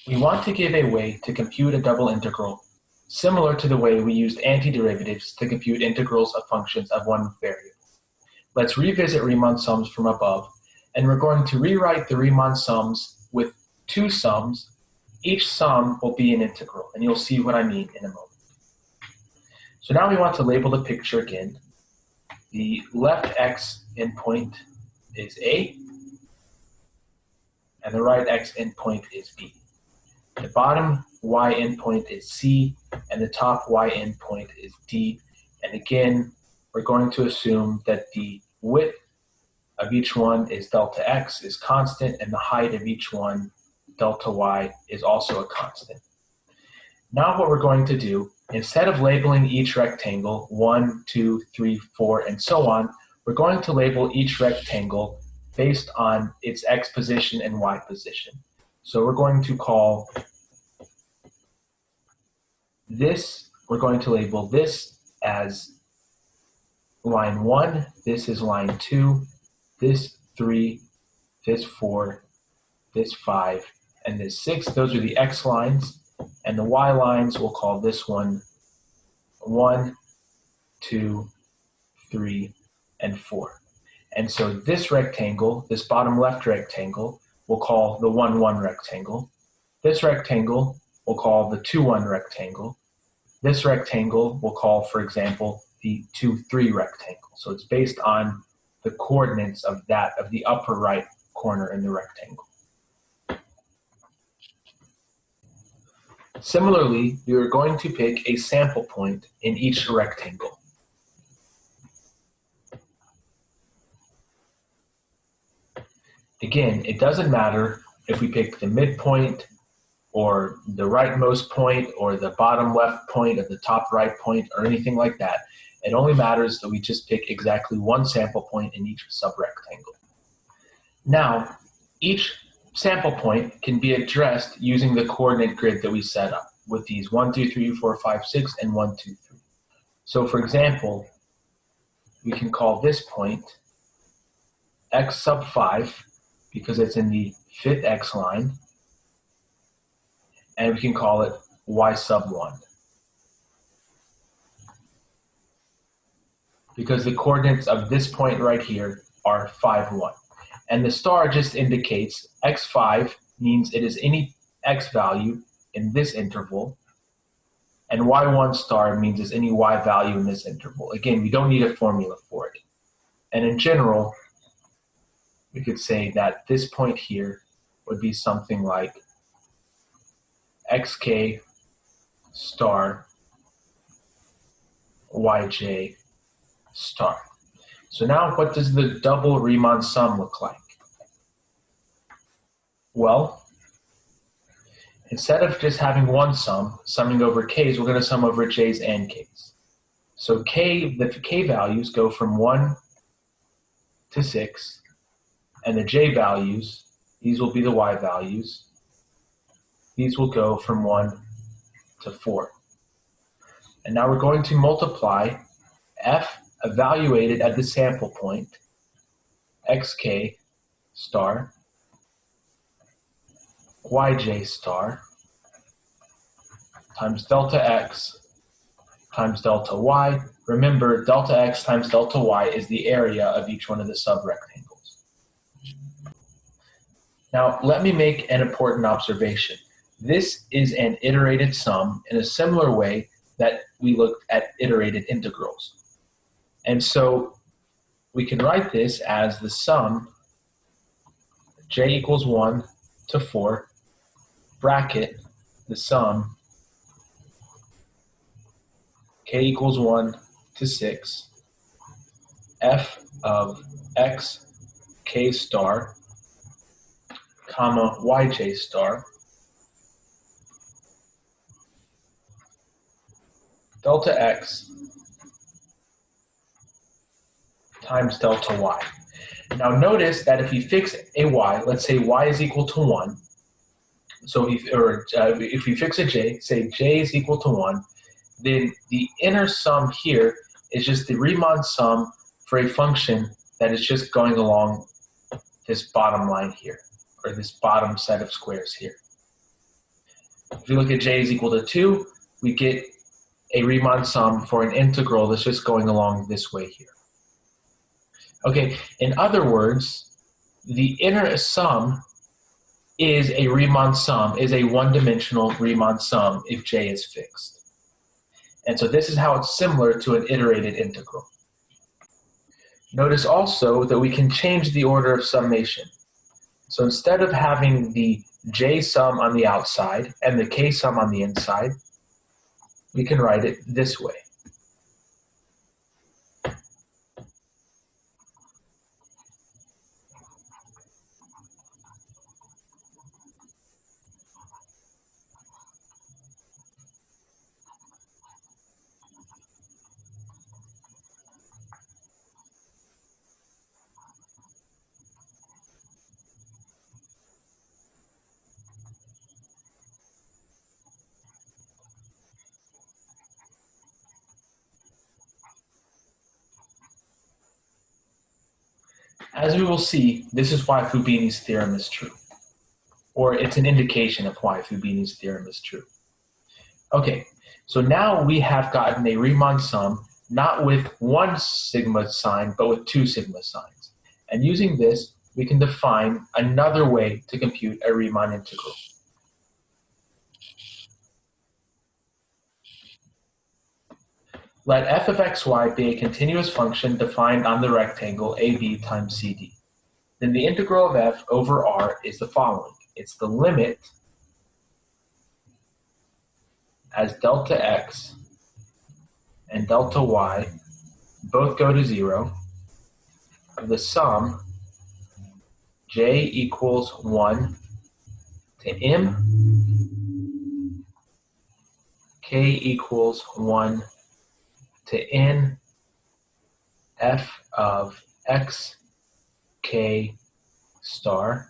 We want to give a way to compute a double integral, similar to the way we used antiderivatives to compute integrals of functions of one variable. Let's revisit Riemann sums from above, and we're going to rewrite the Riemann sums with two sums. Each sum will be an integral, and you'll see what I mean in a moment. So now we want to label the picture again. The left x endpoint is A, and the right x endpoint is B. The bottom y endpoint is C, and the top y endpoint is D. And again, we're going to assume that the width of each one is delta x is constant, and the height of each one, delta y, is also a constant. Now what we're going to do, instead of labeling each rectangle 1, 2, 3, 4, and so on, we're going to label each rectangle based on its x position and y position. So we're going to call this, we're going to label this as line 1, this is line 2, this 3, this 4, this 5, and this 6. Those are the x lines, and the y lines we'll call this one 1, 2, 3, and 4. And so this rectangle, this bottom left rectangle, we'll call the 1, 1 rectangle. This rectangle we'll call the 2, 1 rectangle. This rectangle we'll call, for example, the 2, 3 rectangle. So it's based on the coordinates of the upper right corner in the rectangle. Similarly, we are going to pick a sample point in each rectangle. Again, it doesn't matter if we pick the midpoint or the rightmost point or the bottom left point or the top right point or anything like that. It only matters that we just pick exactly one sample point in each subrectangle. Now, each sample point can be addressed using the coordinate grid that we set up with these 1, 2, 3, 4, 5, 6, and 1, 2, 3. So for example, we can call this point x sub 5 because it's in the 5th x line, and we can call it y sub 1 because the coordinates of this point right here are 5, 1. And the star just indicates x5 means it is any x value in this interval, and y1 star means it's any y value in this interval. Again, we don't need a formula for it. And in general, we could say that this point here would be something like xk star yj star. So now what does the double Riemann sum look like? Well, instead of just having one sum, summing over k's, we're going to sum over j's and k's. So the k values go from 1 to 6, and the j values, these will be the y values, these will go from 1 to 4. And now we're going to multiply f evaluated at the sample point, xk star, yj star, times delta x times delta y. Remember, delta x times delta y is the area of each one of the subrectangles. Now, let me make an important observation. This is an iterated sum in a similar way that we looked at iterated integrals. And so we can write this as the sum j equals 1 to 4, bracket the sum k equals 1 to 6, f of x k star, comma yj star, delta x times delta y. Now notice that if we fix a y, let's say y is equal to 1, so if we fix a j, say j is equal to 1, then the inner sum here is just the Riemann sum for a function that is just going along this bottom line here, or this bottom set of squares here. If we look at j is equal to 2, we get a Riemann sum for an integral that's just going along this way here. Okay, in other words, the inner sum is a Riemann sum, is a one-dimensional Riemann sum if j is fixed. And so this is how it's similar to an iterated integral. Notice also that we can change the order of summation. So instead of having the j sum on the outside and the k sum on the inside, we can write it this way. As we will see, this is why Fubini's theorem is true. Or it's an indication of why Fubini's theorem is true. Okay, so now we have gotten a Riemann sum, not with one sigma sign, but with two sigma signs. And using this, we can define another way to compute a Riemann integral. Let f of xy be a continuous function defined on the rectangle AB times CD. Then the integral of f over r is the following. It's the limit as delta x and delta y both go to 0 of the sum j equals 1 to m, k equals 1 to n, f of x, k star,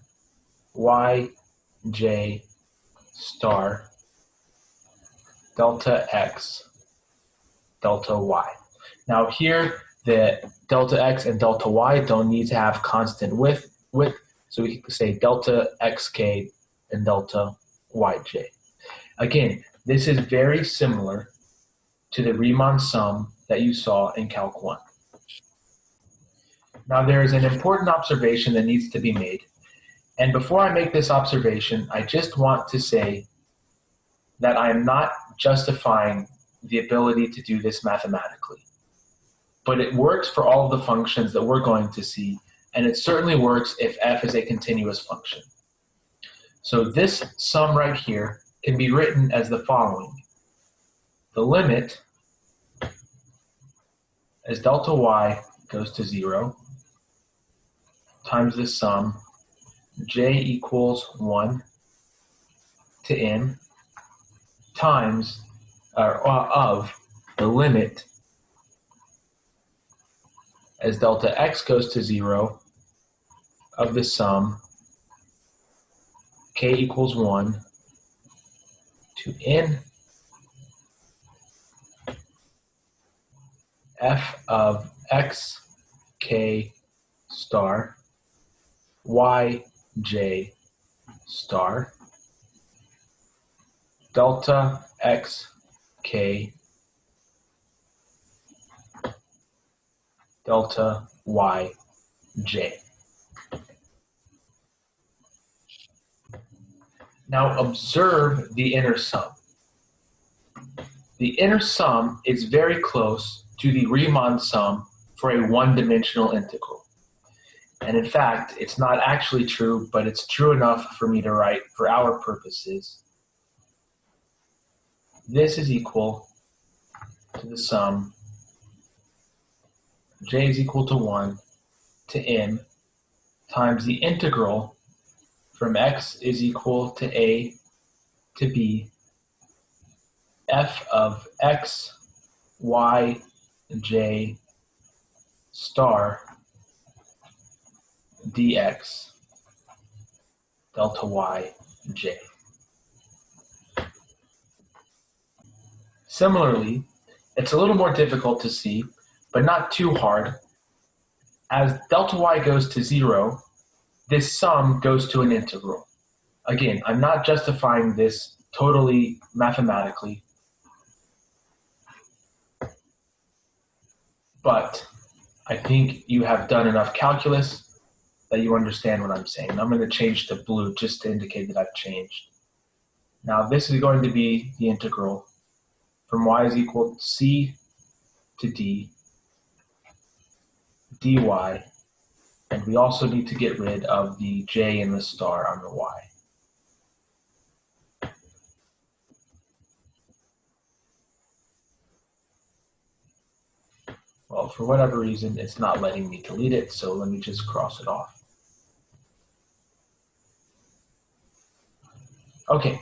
y, j star, delta x, delta y. Now here, the delta x and delta y don't need to have constant width, so we can say delta xk and delta yj. Again, this is very similar to the Riemann sum that you saw in Calc 1. Now there is an important observation that needs to be made. And before I make this observation, I just want to say that I am not justifying the ability to do this mathematically. But it works for all of the functions that we're going to see, and it certainly works if f is a continuous function. So this sum right here can be written as the following. The limit as delta y goes to 0 times the sum j equals 1 to n times of the limit as delta x goes to 0 of the sum k equals 1 to n f of x k star y j star delta x k delta y j. Now observe the inner sum. The inner sum is very close to the Riemann sum for a one-dimensional integral. And in fact, it's not actually true, but it's true enough for me to write for our purposes. This is equal to the sum j is equal to 1 to n times the integral from x is equal to a to b f of x, y, j star dx delta y j. Similarly, it's a little more difficult to see, but not too hard. As delta y goes to 0, this sum goes to an integral. Again, I'm not justifying this totally mathematically, but I think you have done enough calculus that you understand what I'm saying. I'm going to change to blue just to indicate that I've changed. Now this is going to be the integral from y is equal to c to d dy, and we also need to get rid of the j and the star on the y. Well, for whatever reason, it's not letting me delete it, so let me just cross it off. Okay,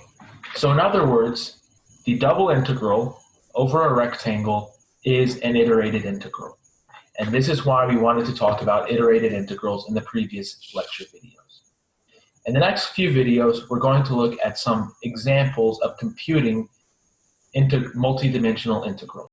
so in other words, the double integral over a rectangle is an iterated integral. And this is why we wanted to talk about iterated integrals in the previous lecture videos. In the next few videos, we're going to look at some examples of computing multidimensional integrals.